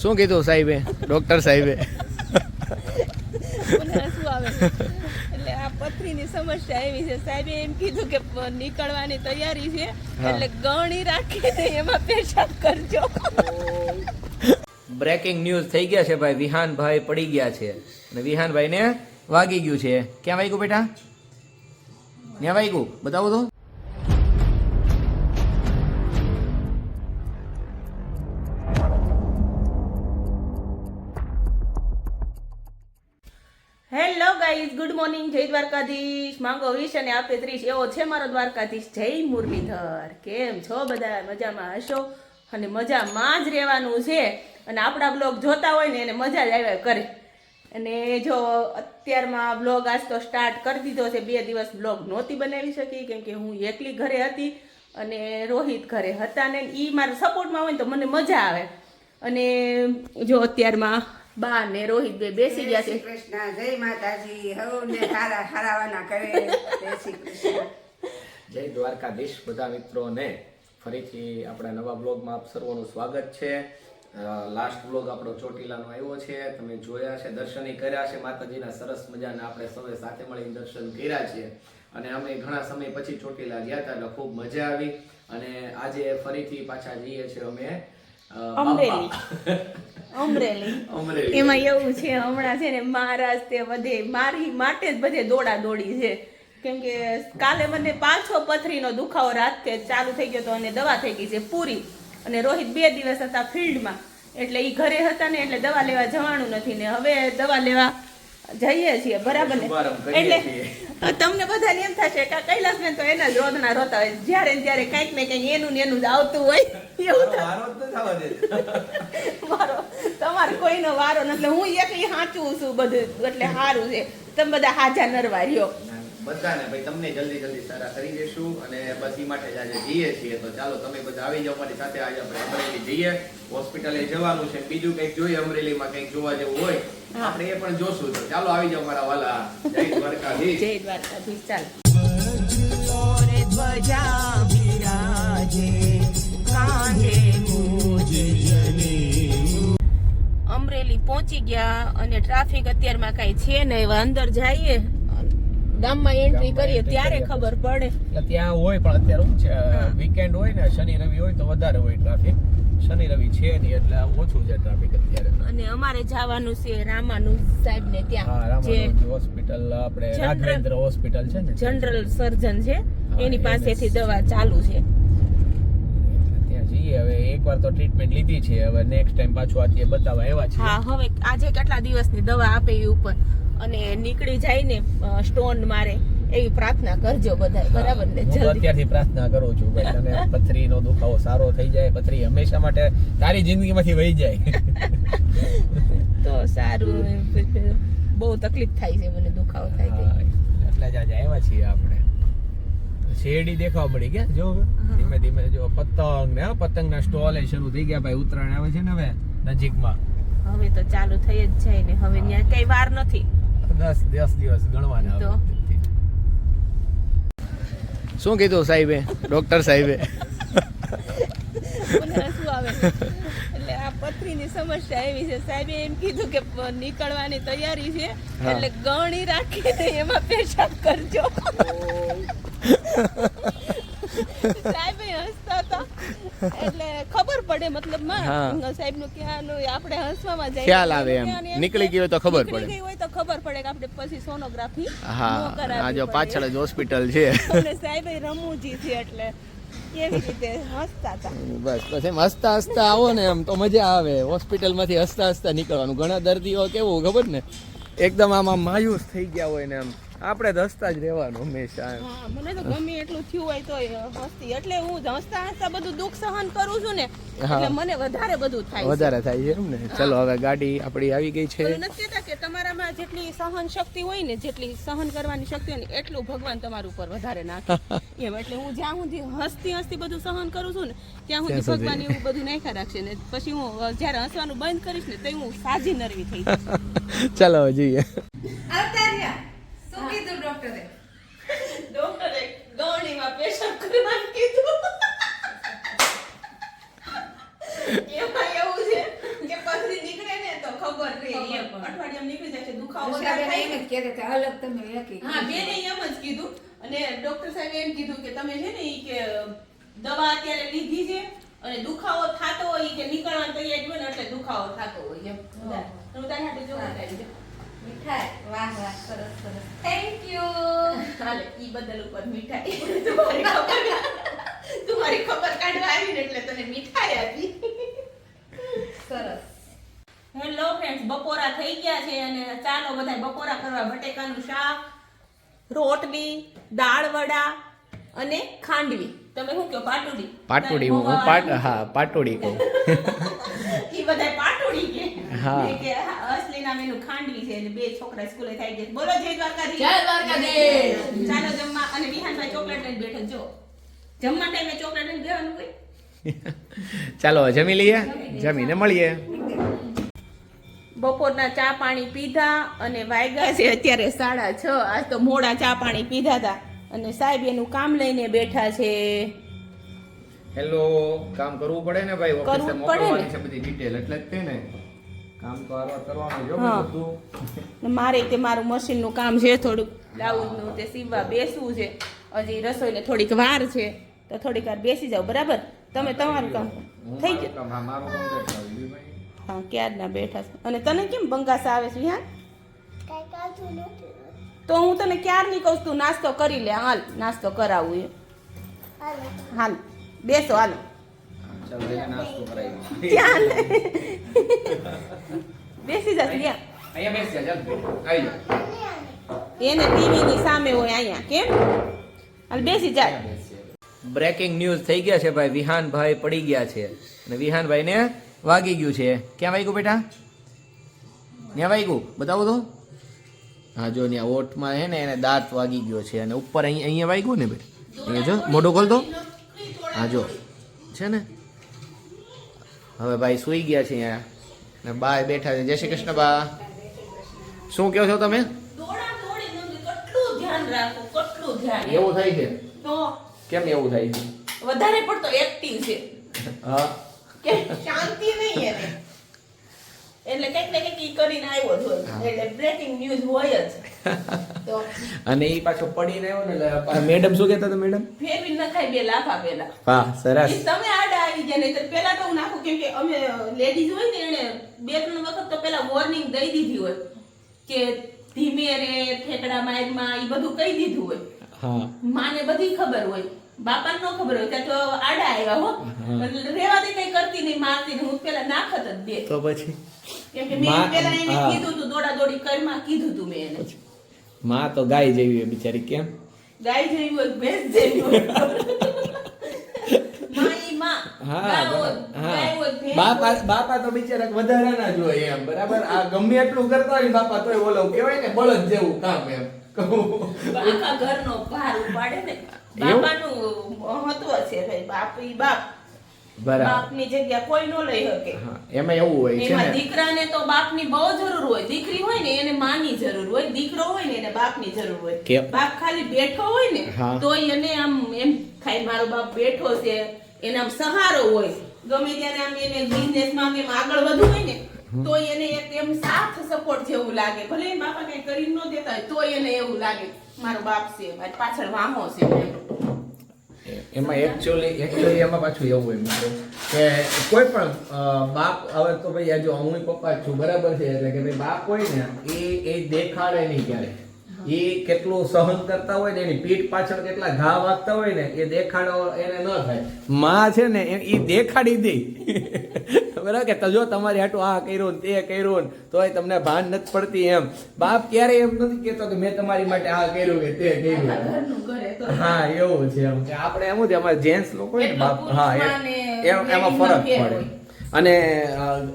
શું કીધું સાહેબે, ડોક્ટર સાહેબે? મને હસવું આવે. એટલે આ પથરીની સમસ્યા એવી છે, સાહેબે એમ કીધું કે નીકળવાની તૈયારી છે, એટલે ગણી રાખીને એમાં પેશાબ કરજો. બ્રેકિંગ ન્યૂઝ થઈ ગયા છે ભાઈ, વિહાનભાઈ પડી ગયા છે અને વિહાનભાઈને વાગી ગયું છે. ક્યાં વાગ્યું બેટા? ક્યાં વાગ્યું બતાવો તો. હેલો ગાઈઝ, ગુડ મોર્નિંગ, જય દ્વારકાધીશ. માંગો વિશ અને આપે 30 એવો છે મારો દ્વારકાધીશ. જય મુરલીધર. કેમ છો બધા? મજામાં હશો અને મજામાં જ રહેવાનું છે. અને આપણા બ્લોગ જોતા હોય ને એને મજા જ આવ્યા કરે. અને જો અત્યારમાં બ્લોગ આજ તો સ્ટાર્ટ કરી દીધો છે. 2 દિવસ બ્લોગ નહોતી બનાવી શકી કેમ કે હું એકલી ઘરે હતી અને રોહિત ઘરે હતા ને એ મારા સપોર્ટમાં હોય ને તો મને મજા આવે. અને જો અત્યારમાં બા ને રોહિત બે બેસી ગયા છે. કૃષ્ણ, જય માતાજી. હવને હારા હારાવાના કરે. જય શ્રી કૃષ્ણ. જય દ્વારકાધીશ બધા મિત્રોને. ફરીથી આપણા નવા બ્લોગમાં આપ સર્વનું સ્વાગત છે. લાસ્ટ બ્લોગ આપણો ચોટીલાનો આવ્યો છે, તમે જોયા છે, દર્શન કર્યા છે માતાજીના સરસ મજાના. આપણે સૌએ સાથે મળીને દર્શન કર્યા છે અને અમે ઘણા સમય પછી ચોટીલા ગયા હતા એટલે ખૂબ મજા આવી. અને આજે ફરીથી પાછા જઈએ છીએ અમે અમરેલી. એમાં એવું છે હમણાં છે ને મહારાજ તે બધે મારી માટે જ બધે દોડા દોડી છે. કેમ કે કાલે મને પાછો પથરીનો દુખાવો રાતે ચાલુ થઈ ગયો હતો અને દવા થઈ ગઈ છે પૂરી. અને રોહિત 2 દિવસ હતા ફિલ્ડમાં એટલે એ ઘરે હતા ને એટલે દવા લેવા જવાનું નથી ને હવે દવા લેવા જઈએ છીએ, બરાબર ને? એટલે તમને બધાને એમ થશે કે કૈલાસબેન તો એના જ રોદના રોતા હોય, જ્યારે ને ત્યારે કંઈક ને કંઈક એનું ને એનું જ આવતું હોય. એવું મારો તમારે કોઈનો વારો નથી, એટલે હું એકલી સાચું છું બધું, એટલે સારું છે. તમે બધા હાજા નરવા રહ્યો બધાને ભાઈ, તમને જલ્દી જલ્દી સારા કરી દેશું અને બસ એ માટે જ આજે જઈએ છીએ. તો ચાલો તમે બધા આવી જાઓ મારી સાથે. આજે આપણે અમરેલી જઈએ, હોસ્પિટલે જવાનું છે, બીજું કંઈક જોઈએ અમરેલીમાં કંઈક જોવા જેવું હોય આપણે એ પણ જોશું. તો ચાલો આવી જાઓ મારા વાલા. જય દ્વારકાધીશ. જય દ્વારકાધીશ. ચાલો. અમરેલી પહોંચી ગયા અને ટ્રાફિક અત્યારમાં કઈ છે નહીં. અંદર જઈએ, ગામમાં એન્ટ્રી કરીએ ત્યારે ખબર પડે. એટલે ત્યાં હોય પણ અત્યારે શું છે, વીકેન્ડ હોય ને, શનિ રવિ હોય તો વધારે હોય ટ્રાફિક. શનિ રવિ છે નહીં એટલે ઓછું છે ટ્રાફિક અત્યારે. અને અમારે જવાનું છે રામાનું સાહેબ ને ત્યાં, જે હોસ્પિટલ આપણે રાઘવેન્દ્ર હોસ્પિટલ છે ને, જનરલ સર્જન છે, એની પાસેથી દવા ચાલુ છે. ત્યાં જઈએ. હવે એકવાર તો ટ્રીટમેન્ટ લીધી છે, હવે નેક્સ્ટ ટાઈમ પાછું આ બતાવવા આવ્યા છે. હા, હવે આજે કેટલા દિવસની દવા આપે એ ઉપર અને નીકળી જાય ને સ્ટોન મારે એવી પ્રાર્થના કરજો બધા, બરાબર ને? હું અત્યારથી પ્રાર્થના કરું છું ભાઈ, તને પથરીનો દુખાવો સારો થઈ જાય, પથરી હંમેશા માટે તારી જિંદગીમાંથી વહી જાય તો સારું. બહુ તકલીફ થાય છે મને, દુખાવો થાય છે એટલે જ આજે આવ્યા છીએ આપણે. શેરડી દેખાવા મળી ગયા જો, ધીમે ધીમે જો પતંગ ને પતંગના સ્ટોલ શરૂ થઈ ગયા ભાઈ. ઉત્તરાયણ આવે છે ને હવે નજીકમાં, હવે તો ચાલુ થઈ જ જાય ને. હવે ત્યાં કઈ વાર નથી, 10 દિવસ ગણવાના. તો શું કીધું સાહેબે, ડોક્ટર સાહેબે? મને હસવું આવે. એટલે આ પથરીની સમસ્યા એવી છે, સાહેબે એમ કીધું કે નીકળવાની તૈયારી છે, એટલે ગણી રાખીને એમાં પેશાબ કરજો. સાહેબે હસતા હતા એટલે ખબર પડે, મતલબ સાહેબ નું ક્યાંનું આપણે હસવામાં જાય, ખ્યાલ આવે એમ. નીકળી ગયો તો ખબર પડે, નીકળી ગઈ હોય તો ખબર પડે કે આપણે પછી સોનોગ્રાફી આ જો પાછળ જ હોસ્પિટલ છે અને સાહેબ રમૂજી છે એટલે એવી રીતે હસતા હતા. બસ એમ હસતા હસતા આવો ને એમ તો મજા આવે. હોસ્પિટલ માંથી હસતા હસતા નીકળવાનું. ઘણા દર્દીઓ કેવું ખબર ને, એકદમ આમાં માયુસ થઈ ગયા હોય ને, એમ આપણે હસતા જ રહેવાનું હંમેશા. હા, મને તો ગમે એટલું થયું હોય તો હસતી, એટલે હું હસતા હસતા બધું દુઃખ સહન કરું છું ને, એટલે મને વધારે બધું થાય, વધારે થાય એમ ને. ચલો હવે ગાડી આપણી આવી ગઈ છે. નથી કહેતા કે તમારામાં જેટલી સહન શક્તિ હોય ને, જેટલી સહન કરવાની શક્તિ હોય ને, એટલું ભગવાન તમારા ઉપર વધારે નાખે એમ. એટલે હું જ્યાં સુધી હસતી હસતી બધું સહન કરું છું ને, ત્યાં સુધી ભગવાન એવું બધું નાખ્યા રાખશે ને. પછી હું જયારે હસવાનું બંધ કરીશ ને તો હું સાજી નરવી થઈ જઈશ. ચલો જઈએ. શું કીધું ડોક્ટરે? ડોક્ટરે ગવણીમાં પેશાબ કરવાનું કીધું. એમાં એવું છે કે પથરી અઠવાડિયામાં નીકળી જાય છે દુખાવો ઉષાબેન થાય એમ જ કહેતા હતા, અલગ તમે વેકી હા બેને એમ જ કીધું અને ડોક્ટર સાહેબે એમ કીધું કે તમે છે ને ઈ કે દવા અત્યારે લીધી છે અને દુખાવો થતો હોય ઈ કે નીકળવાની તૈયારી હોય ને એટલે દુખાવો થતો હોય એમ હું તારી હાથે જોવા આવી છે મીઠાઈ વાહ વાહ સરસ સરસ થેન્ક યુ હાલે ઈ બદલ ઉપર મીઠાઈ તમારી ખબર કાઢવા આવી ને એટલે તને મીઠાઈ આપી સરસ હેલો ફ્રેન્ડ્સ બપોરા થઈ ગયા છે અને ચાલો બધા બપોરા કરવા બટેકાનું શાક રોટલી દાળ વડા અને ખાંડવી તમે શું કહો પાટુડી પાટોડી હું પાટોડી કહું ઈ બધા પાટુડી કે હા. મેં કે અસલી નામ એનું ખાંડવી છે અને બે છોકરા સ્કૂલે થઈ ગયા બોલો જય દ્વારકાધીશ જય દ્વારકાધીશ. ચાલો જમવા અને વિહાનભાઈ ચોકલેટ લઈને બેઠો જો જમવા ટાઈમે ચોકલેટ લઈને બેવાનું હોય ચાલો જમી લઈએ જમીને મળીએ બપોરના ચા પાણી પીધા અને વાગ્યા છે અત્યારે 6:30 આજ તો મોડા ચા પાણી પીધા હતા અને સાહેબ એનું કામ લઈને બેઠા છે હેલો કામ કરવું પડે ને ભાઈ ઓફિસે કરવું પડે મોકલવાની ને. છે બધી ડિટેલ એટલે જ તે ને કામ તો આરવાર કરવાનું જો હા. બધું ને મારે તે મારું મશીનનું કામ છે થોડુંક બ્લાઉઝનું તે સીવવા બેસવું છે હજી રસોઈને થોડીક વાર છે તો થોડીક વાર બેસી જાવ બરાબર તમે તમારું કામ હું થઈ મારું ગયું કામ, હા, મારું કામ કરતા હોય, બીજું કંઈ. હા ક્યારના બેઠા છે અને તને કેમ બંગાસ આવે છે વિહાન તો હું તને ક્યારની કહું છું તું નાસ્તો કરી લે હાલ નાસ્તો કરાવું એ હાલ બેસો હાલો હા, ચાલો એને નાસ્તો કરાવી ક્યાં લે? બેસી જા ત્યાં અહીંયા બેસી જા ચાલ આવી જા એને ટીવી ની સામે હોય અહીંયા કેમ હાલ બેસી જા બ્રેકિંગ ન્યૂઝ થઈ ગયા છે ભાઈ વિહાનભાઈ પડી ગયા છે અને વિહાનભાઈને વાગી ગયું છે ક્યાં વાગ્યું બેટા ત્યાં વાગ્યું બતાવો તો હા જો ત્યાં ઓઠમાં છે ને એને દાંત વાગી ગયો છે અને ઉપર અહીંયા વાગ્યું ને બેટા અહીંયા જો મોઢું ખોલતો હા જો છે ને હવે ભાઈ સૂઈ ગયા છે અહીંયા ને બા બેઠા છે જય શ્રી કૃષ્ણ બા શું કહો છો તમે દોડા દોડી નંદી કેટલું ધ્યાન રાખો કેટલું ધ્યાન એવું થાય છે તો કેમ એવું થાય છે વધારે પડતો એક્ટિવ છે હા કે શાંતિ નહીં એને એટલે કંઈક ને કંઈક ઈ કરીને આવ્યો જ હોય એટલે બ્રેકિંગ ન્યૂઝ હોય જ તો અને એ પાછો પડીને આવ્યો ને એટલે મેડમ શું કહેતા હતા મેડમ ફેરવી નખાય બે લાફા પેલા હા સરસ ઈ તમે આડા આવી જાય નહીં તો પેલા તો હું નાખું કેમ કે અમે લેડીઝ હોય ને એને 2-3 વખત તો પેલા વોર્નિંગ દઈ દીધી હોય કે ધીમે રે ઠેકડા મારમાં ઈ બધું કહી દીધું હોય હા માને બધી ખબર હોય બાપાને ન ખબર હોય ત્યાં તો આડા આવ્યા હો એટલે રેવા દે કઈ કરતી નહીં મારતી નહીં હું પેલા નાખત જ બે તો પછી કેમ કે મેં પેલા એને હા. કીધું તું દોડા દોડી કરમાં કીધું તું મેં એને માં તો ગાય જેવી હોય બિચારી કેમ ગાય જેવી હોય ભેંસ જેવી હોય માં ઈ માં ગાય હોય, ગાય હોય, ભેંસ બાપા હોય. બાપા તો બિચારા વધારાના જ હોય એમ બરાબર આ ગમે એટલું કરતા હોય ને બાપા તોય ઓલો કહેવાય ને બળદ જેવું કામ એમ કહું આખા ઘરનો ભાર ઉપાડે ને એવું? બાપાનું મહત્વ છે ભાઈ બાપ ઈ બાપ બરાબર બાપની જગ્યા કોઈ ન લઈ શકે હા એમાં એવું હોય છે એમાં ને દીકરાને તો બાપની બહુ જરૂર હોય દીકરી હોય ને એને માની જરૂર હોય દીકરો હોય ને એને બાપની જરૂર હોય કેમ? બાપ ખાલી બેઠો હોય ને હા. તોય એને આમ એમ થાય મારો બાપ બેઠો છે એને આમ સહારો હોય ગમે ત્યારે આમ એને બિઝનેસમાં એમ આગળ વધવું હોય ને તોય એને એક એમ સાથ સપોર્ટ જેવું લાગે ભલે એના બાપા કઈ કરી ન દેતા હોય તોય એને એવું લાગે મારો બાપ છે મારી પાછળ વાહો છે એમ એમાં એકચ્યુઅલી એમાં પાછું એવું હોય મિત્રો કે કોઈ પણ બાપ હવે તો ભાઈ આ જો હું પપ્પા જ છું બરાબર છે એટલે કે ભાઈ બાપ હોય ને એ દેખાડે નહીં ક્યારે એ કેટલું સહન કરતા હોય ને એની પીઠ પાછળ કેટલા ઘા વાગતા હોય ને એ દેખાડો એને ન થાય માં છે ને એ દેખાડી દે બરાબર કે જો તમારી હાટું આ કર્યું ને તે કર્યું ને તોય તમને ભાન નથી પડતી એમ બાપ ક્યારે એમ નથી કહેતો કે મેં તમારી માટે આ કર્યું કે તે કર્યું ઘરનું ઘરે તો હા એવું છે એમ કે આપણે એમ જ અમારે જેન્ટ્સ લોકો હોય ને એટલો બાપ હા પુરુષમાં ને એમાં ladies ફરક માં ફેર પડે હોય. અને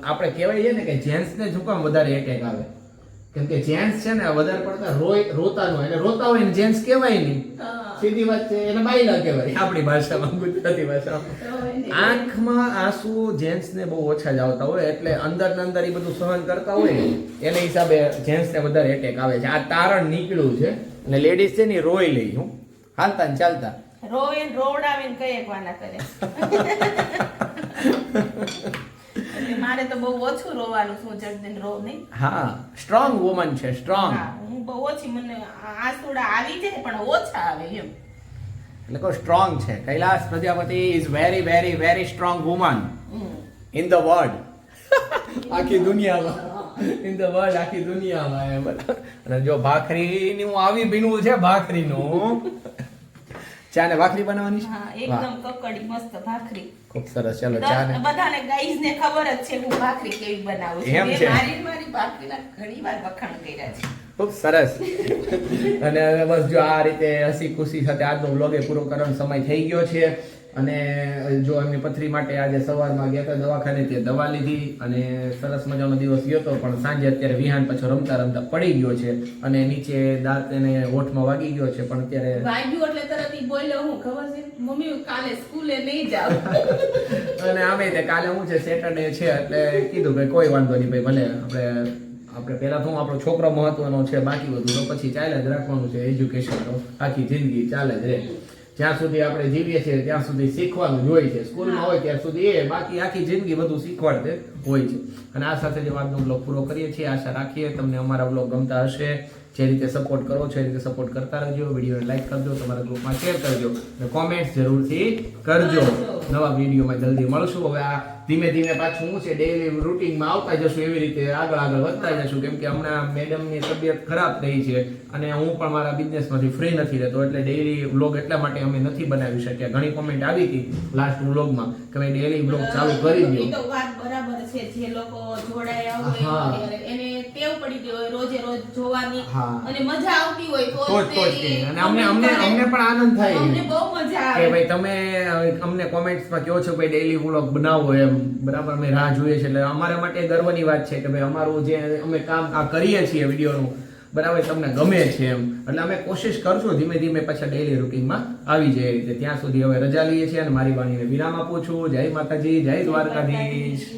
આપણે કહેવાય છે ને કે જેન્ટ્સ ને શું કામ વધારે એટેક આવે કેમ કે જેન્ટ્સ છે ને વધારે પડતા રોતા ન હોય અને રોતા હોય ને જેન્ટ્સ કહેવાય નહીં હા. સીધી વાત છે એને બાયલા કહેવાય આપણી ભાષામાં ગુજરાતી ભાષામાં તો એને- આંખમાં આંસુ જેન્ટ્સ ને બહુ ઓછા જ આવતા હોય એટલે અંદર ને અંદર એ બધું સહન કરતા હોય ને એને હિસાબે જેન્ટ્સ ને વધારે એટેક આવે છે આ તારણ નીકળ્યું છે અને લેડીઝ છે ને ઈ રોઈ લઈ હું હાલતા ને ચાલતા રોવે ને રોવડાવે ને કઈ એક વાના કરે એટલે મારે તો બહુ ઓછું રોવાનું શું જગદીન રો નહીં. હા સ્ટ્રોંગ વુમન છે સ્ટ્રોંગ. હા, હું બહુ ઓછી, મને આંસુડા આવી જાય પણ ઓછા આવે એમ. એટલે કોઈ સ્ટ્રોંગ છે. Kailash Prajapati is very very very strong woman in the world. આખી દુનિયામાં ઇન ધ વર્લ્ડ, આખી દુનિયામાં એમ. અને જો ભાખરીની હું આવી ભીનું છે ભાખરીનું. ચા ને ભાખરી બનાવવાની છે. હા, એકદમ કકડી મસ્ત ભાખરી. ખૂબ સરસ. ચાલો ચા ને બધાને ગાઈઝ ને ખબર જ છે હું ભાખરી કેવી બનાવું છું. એમ મેં છે. મારી ભાખરીના ઘણી વાર વખાણ કર્યા છે. ખૂબ સરસ. અને હવે બસ જો આ રીતે હસી ખુશી સાથે આજનો વ્લોગ એ પૂરો કરવાનો સમય થઈ ગયો છે. અને જો એમની પથરી માટે આજે સવારમાં ગયા હતા દવાખાને, તે દવા લીધી અને સરસ મજાનો દિવસ ગયો હતો. પણ સાંજે અત્યારે વિહાન પાછો રમતા રમતા પડી ગયો છે અને નીચે દાંત એને હોઠમાં વાગી ગયો છે. પણ અત્યારે વાગ્યું એટલે તરત ઈ બોલ્યો, હું ખબર છે મમ્મી હું કાલે સ્કૂલે નહીં જાઉં. અને આમે તે કાલે હું છે સેટરડે છે એટલે કીધું કે કોઈ વાંધો નહીં ભાઈ, ભલે આપણે પહેલા તો આપણો છોકરો મહત્વનો છે, બાકી બધું તો પછી ચાલે જ રાખવાનું છે. એજ્યુકેશન તો આખી જિંદગી ચાલે જ રહે. જ્યાં સુધી આપણે જીવીએ છીએ ત્યાં સુધી શીખવાનું જ હોય છે. સ્કૂલમાં હોય ત્યાં સુધી એ, બાકી આખી જિંદગી બધું શીખવાડते હોય છે. અને આ સાથે જે આજનો બ્લોગ પૂરો કરીએ છીએ. આશા રાખીએ તમને અમારા બ્લોગ ગમતા હશે. જે રીતે સપોર્ટ કરો છો એ રીતે સપોર્ટ કરતા રહેજો. વિડીયોને લાઈક કરજો, તમારા ગ્રુપમાં શેર કરજો અને કોમેન્ટ્સ જરૂરથી કરજો. નવા વિડીયોમાં જલ્દી મળશું. હવે આ ધીમે ધીમે પાછું હું છે ડેઈલી રૂટીનમાં આવતા જશું, એવી રીતે આગળ વધતા જશું. કેમ કે હમણાં મેડમની તબિયત ખરાબ થઈ છે અને હું પણ મારા બિઝનેસમાંથી ફ્રી નથી રહેતો, એટલે ડેઈલી વ્લોગ એટલા માટે અમે નથી બનાવી શક્યા. ઘણી કોમેન્ટ આવી હતી લાસ્ટ વ્લોગમાં કે ભાઈ ડેઈલી વ્લોગ ચાલુ કરી દો. ઈ તો વાત બરાબર છે. જે લોકો જોડાયા હોય એને ટેવ પડી ગઈ હોય રોજે રોજ જોવાની અને મજા આવતી હોય તો જ અને અમને પણ આનંદ થાય અમને બહુ મજા કે આવે. ભાઈ તમે અમને કોમેન્ટ્સમાં કહો છો ભાઈ ડેઈલી વ્લોગ બનાવો એમ. બરાબર, અમે રાહ જોઈએ છે. એટલે અમારા માટે ગર્વની વાત છે કે ભાઈ અમારું જે અમે કામ આ કરીએ છીએ વિડીયોનું, બરાબર તમને ગમે છે એમ. એટલે અમે કોશિશ કરશું ધીમે ધીમે પાછા ડેઈલી રૂટીનમાં આવી જાય રીતે. ત્યાં સુધી હવે રજા લઈએ છીએ અને મારી વાણીને વિરામ આપું છું. જય માતાજી, જય દ્વારકાધીશ.